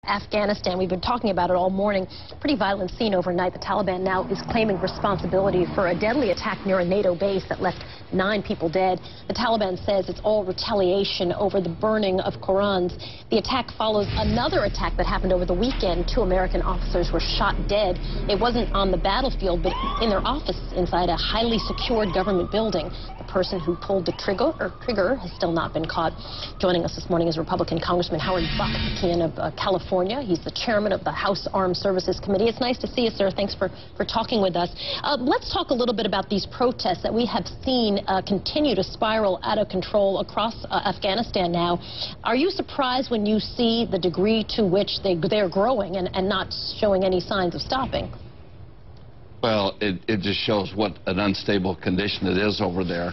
Afghanistan. We've been talking about it all morning. Pretty violent scene overnight. The Taliban now is claiming responsibility for a deadly attack near a NATO base that left 9 people dead. The Taliban says it's all retaliation over the burning of Qurans. The attack follows another attack that happened over the weekend. 2 American officers were shot dead. It wasn't on the battlefield, but in their office inside a highly secured government building. The person who pulled the trigger has still not been caught. Joining us this morning is Republican Congressman Howard Buck McKeon of California. He's the chairman of the House Armed Services Committee. It's nice to see you, sir. Thanks for talking with us. Let's talk a little bit about these protests that we have seen continue to spiral out of control across Afghanistan now. Are you surprised when you see the degree to which they're growing and not showing any signs of stopping? Well, it just shows what an unstable condition it is over there.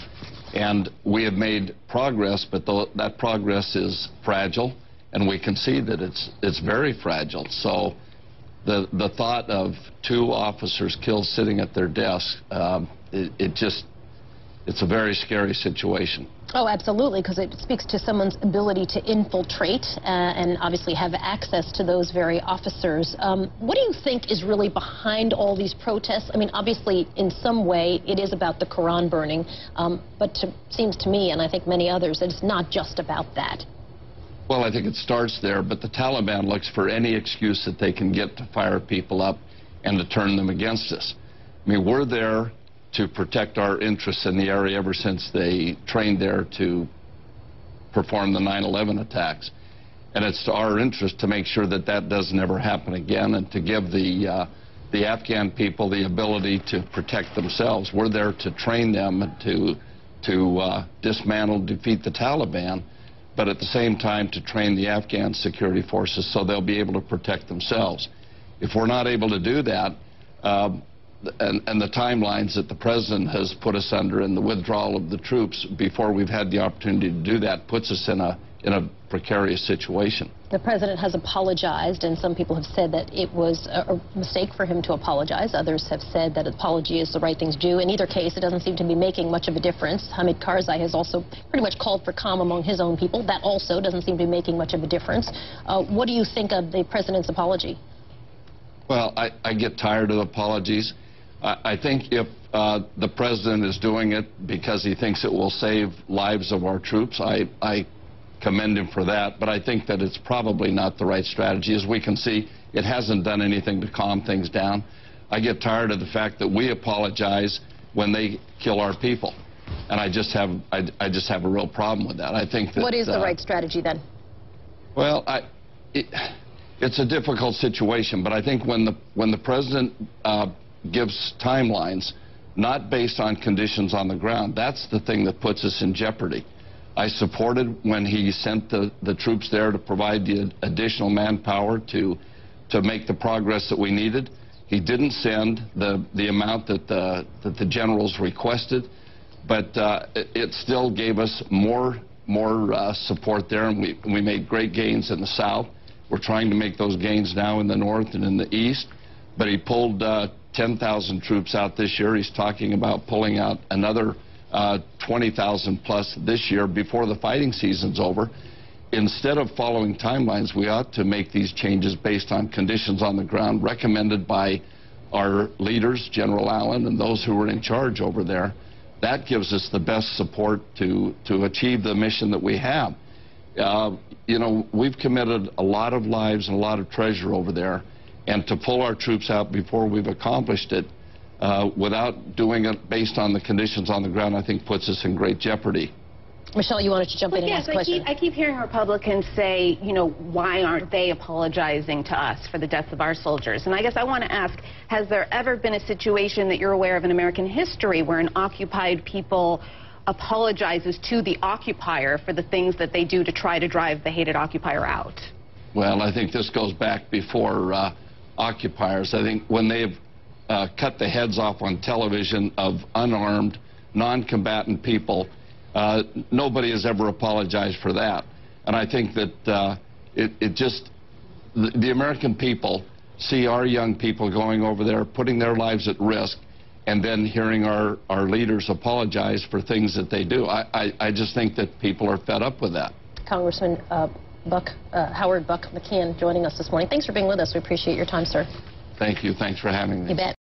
And we have made progress, but that progress is fragile, and we can see that it's very fragile. So the thought of 2 officers killed sitting at their desk, it's a very scary situation. Oh, absolutely, because it speaks to someone's ability to infiltrate and obviously have access to those very officers. What do you think is really behind all these protests? I mean, obviously, in some way, it is about the Quran burning, but it seems to me, and I think many others, that it's not just about that. Well, I think it starts there, but the Taliban looks for any excuse that they can get to fire people up and to turn them against us. I mean, we're there to protect our interests in the area ever since they trained there to perform the 9/11 attacks. And it's to our interest to make sure that that doesn't ever happen again and to give the Afghan people the ability to protect themselves. We're there to train them to dismantle, defeat the Taliban, but at the same time to train the Afghan security forces so they'll be able to protect themselves. If we're not able to do that, and the timelines that the president has put us under and the withdrawal of the troops before we've had the opportunity to do that puts us in a precarious situation. The president has apologized, and some people have said that it was a mistake for him to apologize. Others have said that apology is the right thing to do. In either case, it doesn't seem to be making much of a difference. Hamid Karzai has also pretty much called for calm among his own people. That also doesn't seem to be making much of a difference. What do you think of the president's apology? Well, I get tired of apologies. I think if the president is doing it because he thinks it will save lives of our troops, I commend him for that. But I think that it's probably not the right strategy. As we can see, it hasn't done anything to calm things down. I get tired of the fact that we apologize when they kill our people. And I just have a real problem with that. I think that... What is the right strategy then? Well, it's a difficult situation, but I think when the president gives timelines, not based on conditions on the ground, that's the thing that puts us in jeopardy. I supported when he sent the troops there to provide the additional manpower to make the progress that we needed. He didn't send the amount that the generals requested, but it still gave us more support there, and we made great gains in the south. We're trying to make those gains now in the north and in the east, but he pulled 10,000 troops out this year. He's talking about pulling out another 20,000 plus this year before the fighting season's over. Instead of following timelines, we ought to make these changes based on conditions on the ground recommended by our leaders, General Allen, and those who were in charge over there. That gives us the best support to achieve the mission that we have. You know, we've committed a lot of lives and a lot of treasure over there, and to pull our troops out before we've accomplished it without doing it based on the conditions on the ground, I think puts us in great jeopardy. Michelle, you wanted to jump in and ask a question. I keep hearing Republicans say, you know, why aren't they apologizing to us for the deaths of our soldiers? And I guess I want to ask, has there ever been a situation that you're aware of in American history where an occupied people apologizes to the occupier for the things that they do to try to drive the hated occupier out? Well, I think this goes back before occupiers. I think when they've cut the heads off on television of unarmed, non-combatant people, nobody has ever apologized for that. And I think that the American people see our young people going over there, putting their lives at risk, and then hearing our leaders apologize for things that they do. I just think that people are fed up with that. Congressman, Howard Buck McKeon joining us this morning. Thanks for being with us. We appreciate your time, sir. Thank you. Thanks for having me. You bet.